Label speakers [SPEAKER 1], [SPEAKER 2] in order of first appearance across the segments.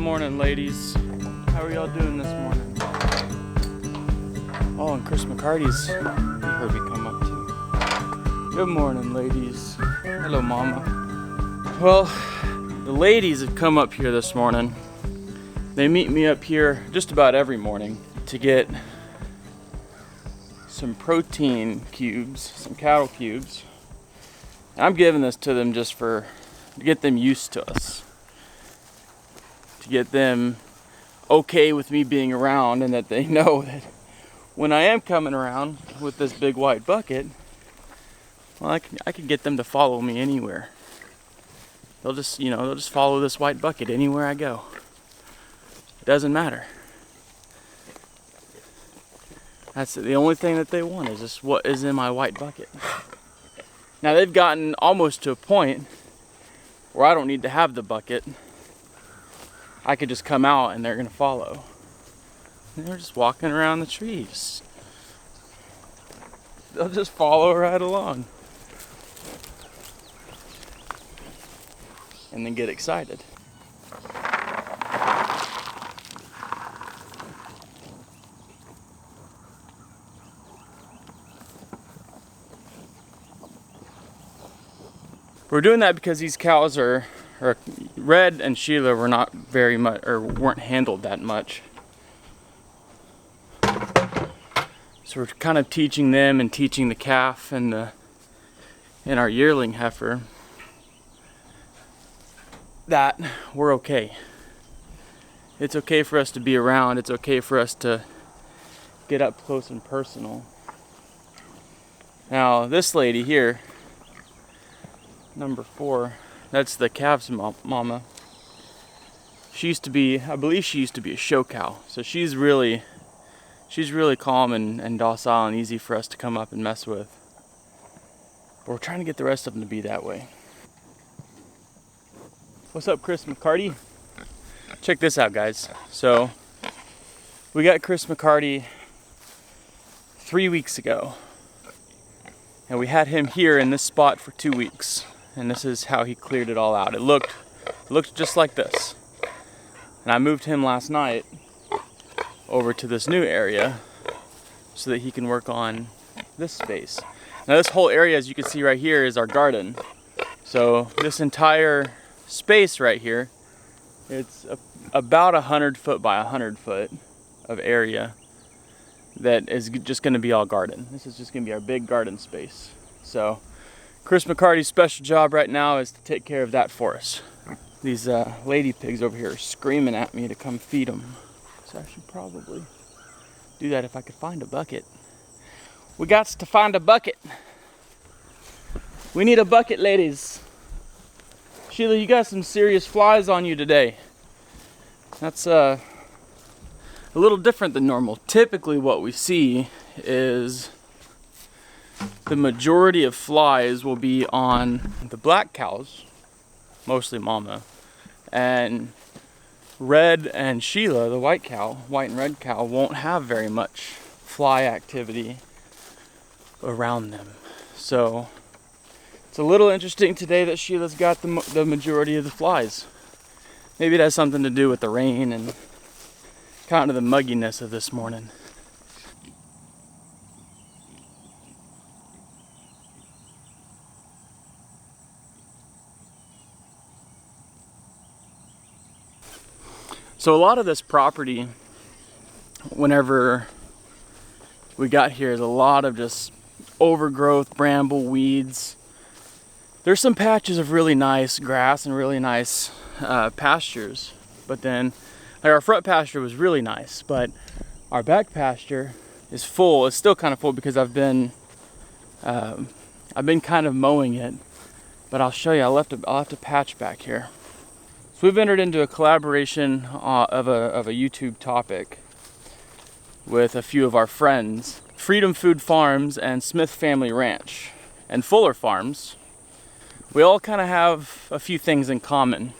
[SPEAKER 1] morning, ladies. How are y'all doing this morning? Oh, and Chris McCarty's, he heard me come up too. Good morning, ladies. Hello, Mama. Well, the ladies have come up here this morning. They meet me up here just about every morning to get some protein cubes, some cattle cubes. And I'm giving this to them just to get them used to us. To get them okay with me being around, and that they know that when I am coming around with this big white bucket, well, I can get them to follow me anywhere. They'll just follow this white bucket anywhere I go. It doesn't matter. That's the only thing that they want, is just what is in my white bucket. Now they've gotten almost to a point where I don't need to have the bucket. I could just come out and they're gonna follow. And they're just walking around the trees. They'll just follow right along. And then get excited. We're doing that because these cows are Red and Sheila were not very much, or weren't handled that much. So we're kind of teaching them and teaching the calf and our yearling heifer that we're okay. It's okay for us to be around. It's okay for us to get up close and personal. Now this lady here, number 4, that's the calf's mama. She used to be, I believe she used to be a show cow. So she's really calm and docile and easy for us to come up and mess with. But we're trying to get the rest of them to be that way. What's up, Chris McCarty? Check this out, guys. So we got Chris McCarty 3 weeks ago. And we had him here in this spot for 2 weeks. And this is how he cleared it all out. It looked just like this. And I moved him last night over to this new area so that he can work on this space. Now this whole area, as you can see right here, is our garden. So this entire space right here, it's about 100 foot by 100 foot of area that is just going to be all garden. This is just going to be our big garden space. So Chris McCarty's special job right now is to take care of that for us. These lady pigs over here are screaming at me to come feed them. So I should probably do that if I could find a bucket. We got to find a bucket. We need a bucket, ladies. Sheila, you got some serious flies on you today. That's a little different than normal. Typically what we see is the majority of flies will be on the black cows, mostly mama, and Red and Sheila, the white and red cow, won't have very much fly activity around them. So it's a little interesting today that Sheila's got the majority of the flies. Maybe it has something to do with the rain and kind of the mugginess of this morning. So a lot of this property, whenever we got here, is a lot of just overgrowth, bramble, weeds. There's some patches of really nice grass and really nice pastures, but then like our front pasture was really nice, but our back pasture is full. It's still kind of full because I've been kind of mowing it, but I'll show you. I'll have to patch back here. So we've entered into a collaboration of a YouTube topic with a few of our friends, Freedom Food Farms and Smith Family Ranch and Fuller Farms. We all kind of have a few things in common.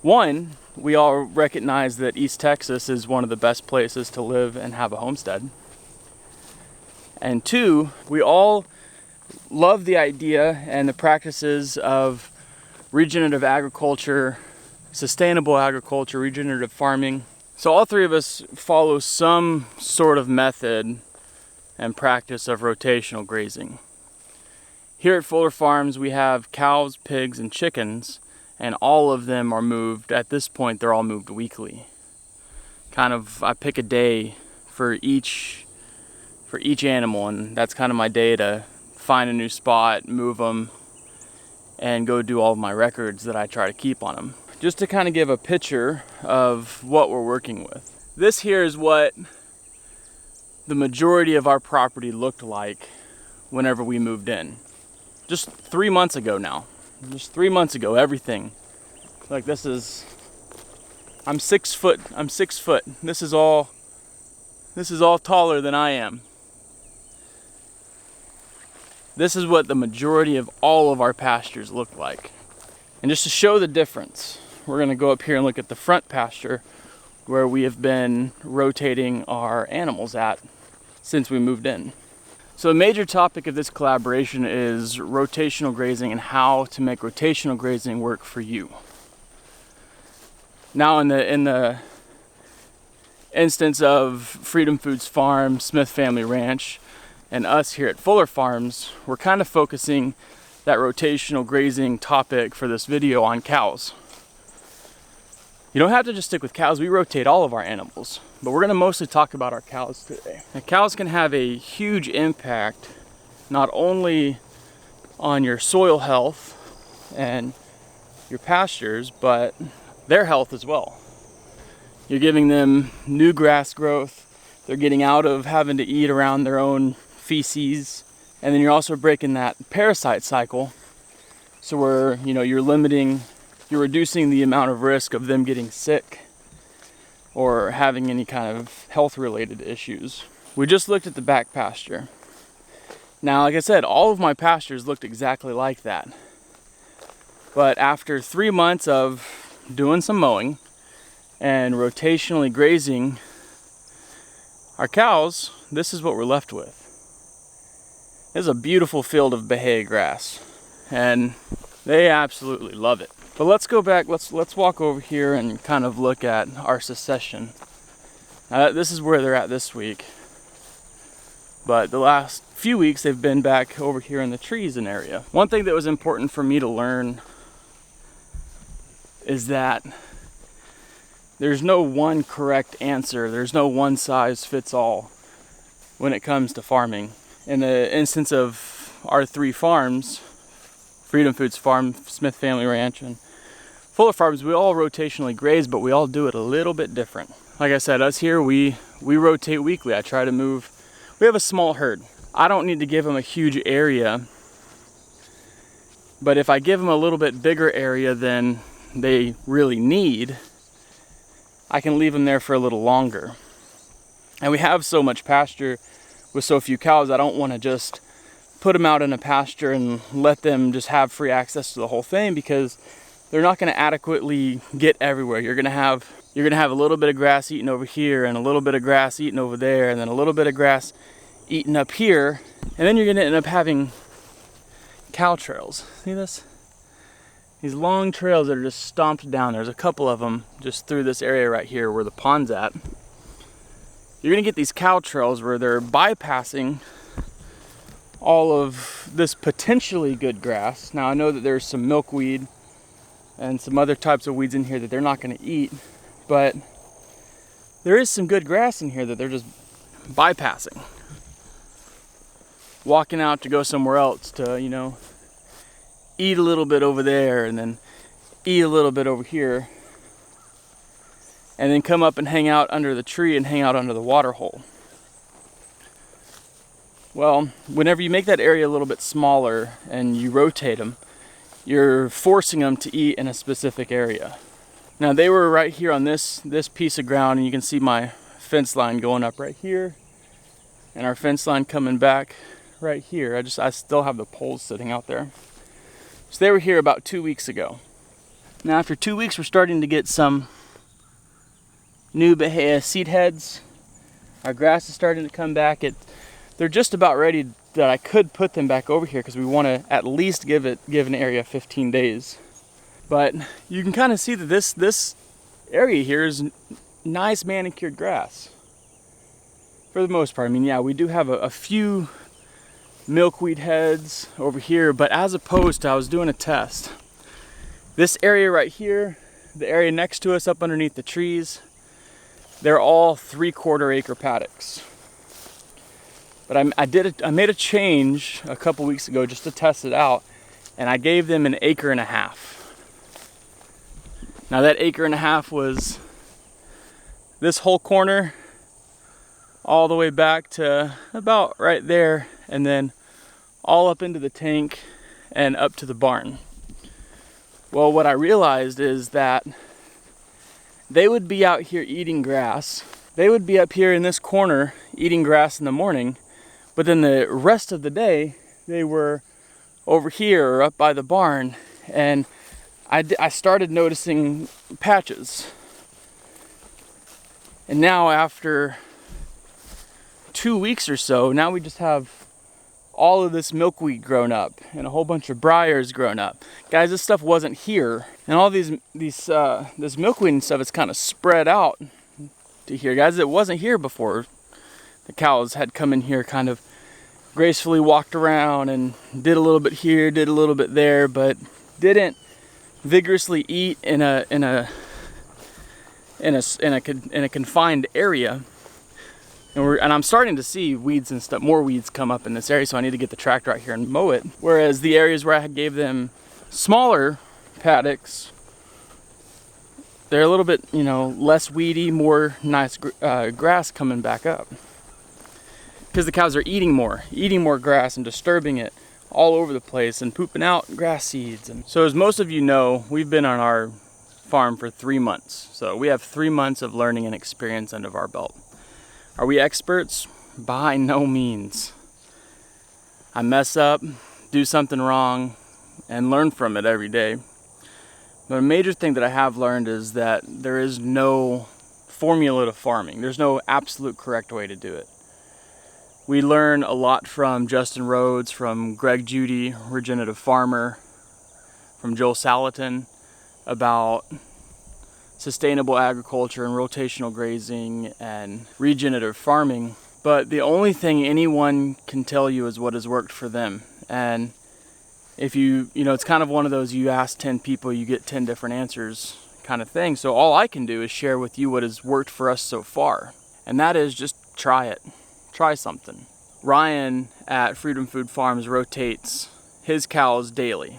[SPEAKER 1] One, we all recognize that East Texas is one of the best places to live and have a homestead. And two, we all love the idea and the practices of regenerative agriculture, sustainable agriculture, regenerative farming. So all three of us follow some sort of method and practice of rotational grazing. Here at Fuller Farms, we have cows, pigs, and chickens, and all of them are moved. At this point, they're all moved weekly. I pick a day for each animal, and that's kind of my day to find a new spot, move them, and go do all of my records that I try to keep on them. Just to kind of give a picture of what we're working with. This here is what the majority of our property looked like whenever we moved in. Just 3 months ago now. Just 3 months ago, everything. Like this is, I'm 6 foot. This is all taller than I am. This is what the majority of all of our pastures look like. And just to show the difference, we're gonna go up here and look at the front pasture where we have been rotating our animals at since we moved in. So a major topic of this collaboration is rotational grazing and how to make rotational grazing work for you. Now in the instance of Freedom Foods Farm, Smith Family Ranch, and us here at Fuller Farms, we're kind of focusing that rotational grazing topic for this video on cows. You don't have to just stick with cows. We rotate all of our animals, but we're going to mostly talk about our cows today. Now, cows can have a huge impact not only on your soil health and your pastures, but their health as well. You're giving them new grass growth. They're getting out of having to eat around their own feces, and then you're also breaking that parasite cycle. So you're reducing the amount of risk of them getting sick or having any kind of health-related issues. We just looked at the back pasture. Now, like I said, all of my pastures looked exactly like that. But after 3 months of doing some mowing and rotationally grazing our cows, this is what we're left with. This is a beautiful field of Bahia grass, and they absolutely love it. But let's go back, let's walk over here and kind of look at our succession. This is where they're at this week. But the last few weeks they've been back over here in the trees and area. One thing that was important for me to learn is that there's no one correct answer. There's no one size fits all when it comes to farming. In the instance of our three farms, Freedom Foods Farm, Smith Family Ranch, and Fuller Farms, we all rotationally graze, but we all do it a little bit different. Like I said, us here, we rotate weekly. I try to move. We have a small herd. I don't need to give them a huge area, but if I give them a little bit bigger area than they really need, I can leave them there for a little longer. And we have so much pasture with so few cows, I don't want to just put them out in a pasture and let them just have free access to the whole thing, because they're not going to adequately get everywhere. You're going to have a little bit of grass eaten over here, and a little bit of grass eaten over there, and then a little bit of grass eaten up here, and then you're going to end up having cow trails. See this? These long trails that are just stomped down. There's a couple of them just through this area right here where the pond's at. You're going to get these cow trails where they're bypassing all of this potentially good grass. Now I know that there's some milkweed and some other types of weeds in here that they're not going to eat, but there is some good grass in here that they're just bypassing. Walking out to go somewhere else to, eat a little bit over there and then eat a little bit over here, and then come up and hang out under the tree and hang out under the water hole. Well, whenever you make that area a little bit smaller and you rotate them, you're forcing them to eat in a specific area. Now they were right here on this piece of ground, and you can see my fence line going up right here, and our fence line coming back right here. I still have the poles sitting out there. So they were here about 2 weeks ago. Now after 2 weeks, we're starting to get some new Bahia seed heads. Our grass is starting to come back. They're just about ready that I could put them back over here, because we want to at least give an area 15 days. But you can kind of see that this area here is nice manicured grass for the most part. I mean, yeah, we do have a few milkweed heads over here, but as opposed to, I was doing a test. This area right here, the area next to us up underneath the trees, they're all 3/4 acre paddocks. But I made a change a couple weeks ago just to test it out, and I gave them 1.5 acres. Now that 1.5 acres was this whole corner all the way back to about right there, and then all up into the tank and up to the barn. Well, what I realized is that they would be out here eating grass. They would be up here in this corner eating grass in the morning, but then the rest of the day they were over here or up by the barn, and I started noticing patches. And now after 2 weeks or so, now we just have all of this milkweed grown up and a whole bunch of briars grown up. Guys, this stuff wasn't here. And all this milkweed and stuff is kind of spread out to here. Guys, it wasn't here before. The cows had come in here, kind of gracefully walked around and did a little bit here, did a little bit there, but didn't vigorously eat in a confined area. And I'm starting to see weeds and stuff, more weeds come up in this area, so I need to get the tractor out here and mow it. Whereas the areas where I gave them smaller paddocks, they're a little bit, you know, less weedy, more nice grass coming back up. Because the cows are eating more grass and disturbing it all over the place and pooping out grass seeds. And so as most of you know, we've been on our farm for 3 months. So we have 3 months of learning and experience under our belt. Are we experts? By no means. I mess up, do something wrong, and learn from it every day. But a major thing that I have learned is that there is no formula to farming. There's no absolute correct way to do it. We learn a lot from Justin Rhodes, from Greg Judy, regenerative farmer, from Joel Salatin about sustainable agriculture and rotational grazing and regenerative farming. But the only thing anyone can tell you is what has worked for them. And if you know, it's kind of one of those, you ask 10 people, you get 10 different answers kind of thing. So all I can do is share with you what has worked for us so far. And that is just try it. Try something. Ryan at Freedom Food Farms rotates his cows daily.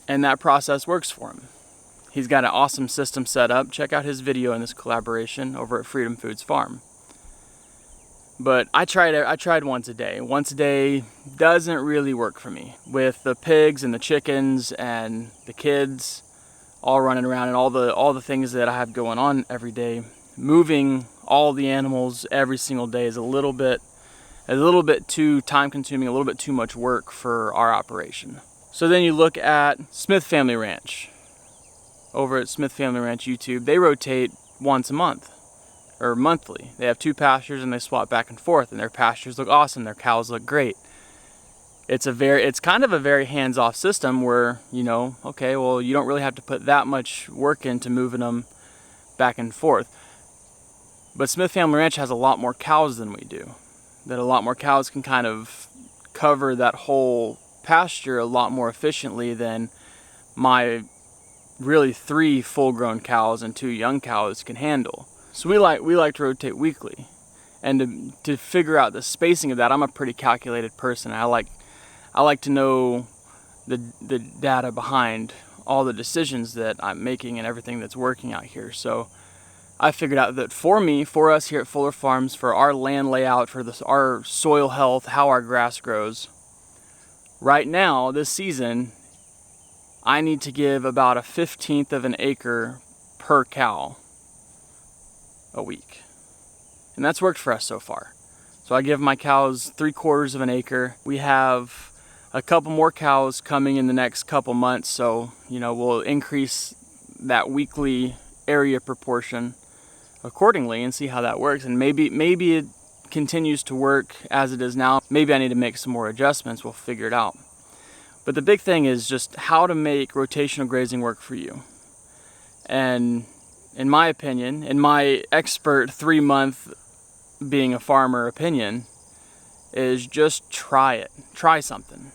[SPEAKER 1] And that process works for him. He's got an awesome system set up. Check out his video in this collaboration over at Freedom Foods Farm. But I tried once a day. Once a day doesn't really work for me. With the pigs and the chickens and the kids all running around and all the things that I have going on every day, moving all the animals every single day is a little bit too time consuming, a little bit too much work for our operation. So then you look at Smith Family Ranch. Over at Smith Family Ranch YouTube, they rotate once a month or monthly. They have 2 pastures and they swap back and forth, and their pastures look awesome. Their cows look great. It's kind of a very hands-off system where, you know, okay, well, you don't really have to put that much work into moving them back and forth. But Smith Family Ranch has a lot more cows than we do. That a lot more cows can kind of cover that whole pasture a lot more efficiently than my really 3 full-grown cows and 2 young cows can handle. So we like to rotate weekly, and to figure out the spacing of that, I'm a pretty calculated person. I like to know the data behind all the decisions that I'm making and everything that's working out here. So I figured out that for us here at Fuller Farms, for our land layout, for our soil health, how our grass grows, right now, this season, I need to give about 1/15 of an acre per cow a week. And that's worked for us so far. So I give my cows 3/4 of an acre. We have a couple more cows coming in the next couple months, so, you know, we'll increase that weekly area proportion accordingly and see how that works. And maybe it continues to work as it is now. Maybe I need to make some more adjustments. We'll figure it out. But the big thing is just how to make rotational grazing work for you. And in my opinion, in my expert 3-month being a farmer opinion, is just try it. Try something.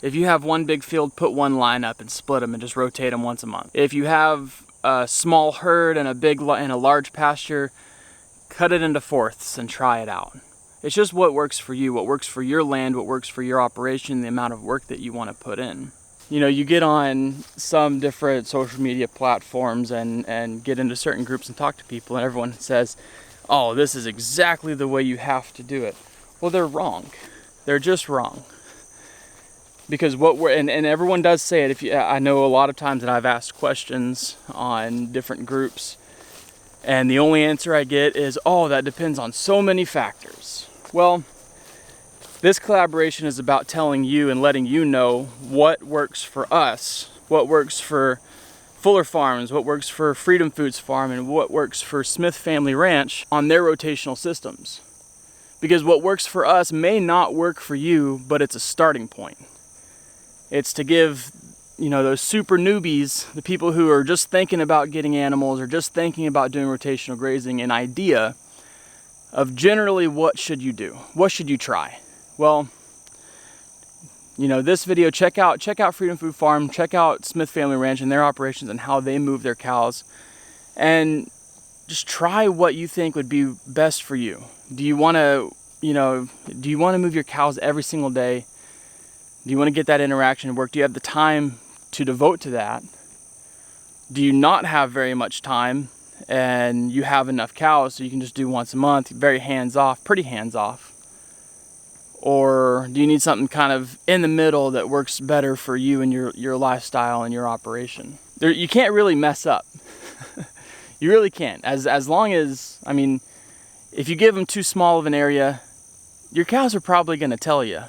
[SPEAKER 1] If you have one big field, put one line up and split them and just rotate them once a month. If you have a small herd and a large pasture, cut it into fourths and try it out. It's just what works for you, what works for your land, what works for your operation, the amount of work that you want to put in. You know, you get on some different social media platforms and get into certain groups and talk to people, and everyone says, oh, this is exactly the way you have to do it. Well, they're wrong. They're just wrong. Because and everyone does say it. I know a lot of times that I've asked questions on different groups, and the only answer I get is, oh, that depends on so many factors. Well, this collaboration is about telling you and letting you know what works for us, what works for Fuller Farms, what works for Freedom Foods Farm, and what works for Smith Family Ranch on their rotational systems. Because what works for us may not work for you, but it's a starting point. It's to give, you know, those super newbies, the people who are just thinking about getting animals or just thinking about doing rotational grazing, an idea of generally what should you do? What should you try? Well, you know, this video, check out Freedom Food Farm, check out Smith Family Ranch and their operations and how they move their cows, and just try what you think would be best for you. Do you want to, do you want to move your cows every single day? Do you want to get that interaction work? Do you have the time to devote to that? Do you not have very much time and you have enough cows so you can just do once a month, very hands-off, pretty hands-off? Or do you need something kind of in the middle that works better for you and your lifestyle and your operation? You can't really mess up. You really can't. As long as, I mean, if you give them too small of an area, your cows are probably going to tell you.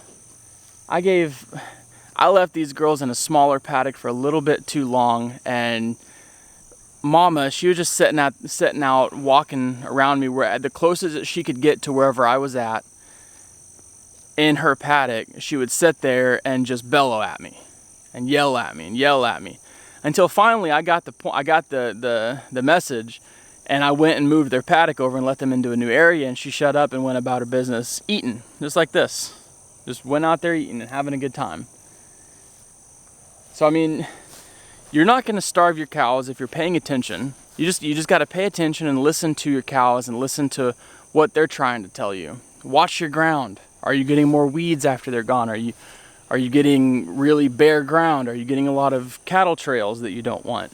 [SPEAKER 1] I left these girls in a smaller paddock for a little bit too long, and Mama, she was just sitting out walking around me where the closest that she could get to wherever I was at in her paddock. She would sit there and just bellow at me and yell at me and yell at me until finally I got the message, and I went and moved their paddock over and let them into a new area, and she shut up and went about her business eating, just like this. Just went out there eating and having a good time. So I mean, you're not going to starve your cows if you're paying attention. You just got to pay attention and listen to your cows and listen to what they're trying to tell you. Watch your ground. Are you getting more weeds after they're gone? Are you getting really bare ground? Are you getting a lot of cattle trails that you don't want?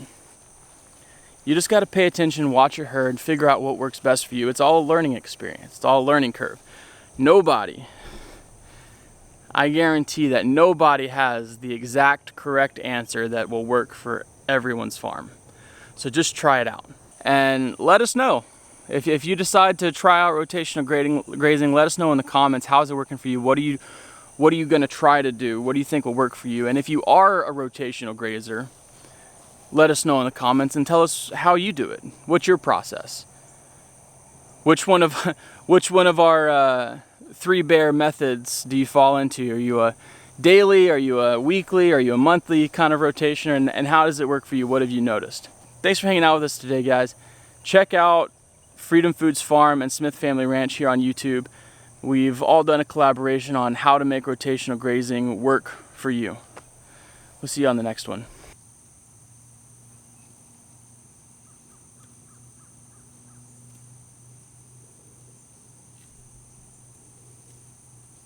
[SPEAKER 1] You just got to pay attention, watch your herd, figure out what works best for you. It's all a learning experience. It's all a learning curve. Nobody, I guarantee that nobody has the exact correct answer that will work for everyone's farm. So just try it out and let us know. If you decide to try out rotational grazing, let us know in the comments. How's it working for you? What are you going to try to do? What do you think will work for you? And if you are a rotational grazer, let us know in the comments and tell us how you do it. What's your process? Which one of our 3 bear methods do you fall into? Are you a daily? Are you a weekly? Are you a monthly kind of rotation? And how does it work for you? What have you noticed? Thanks for hanging out with us today, guys. Check out Freedom Foods Farm and Smith Family Ranch here on YouTube. We've all done a collaboration on how to make rotational grazing work for you. We'll see you on the next one.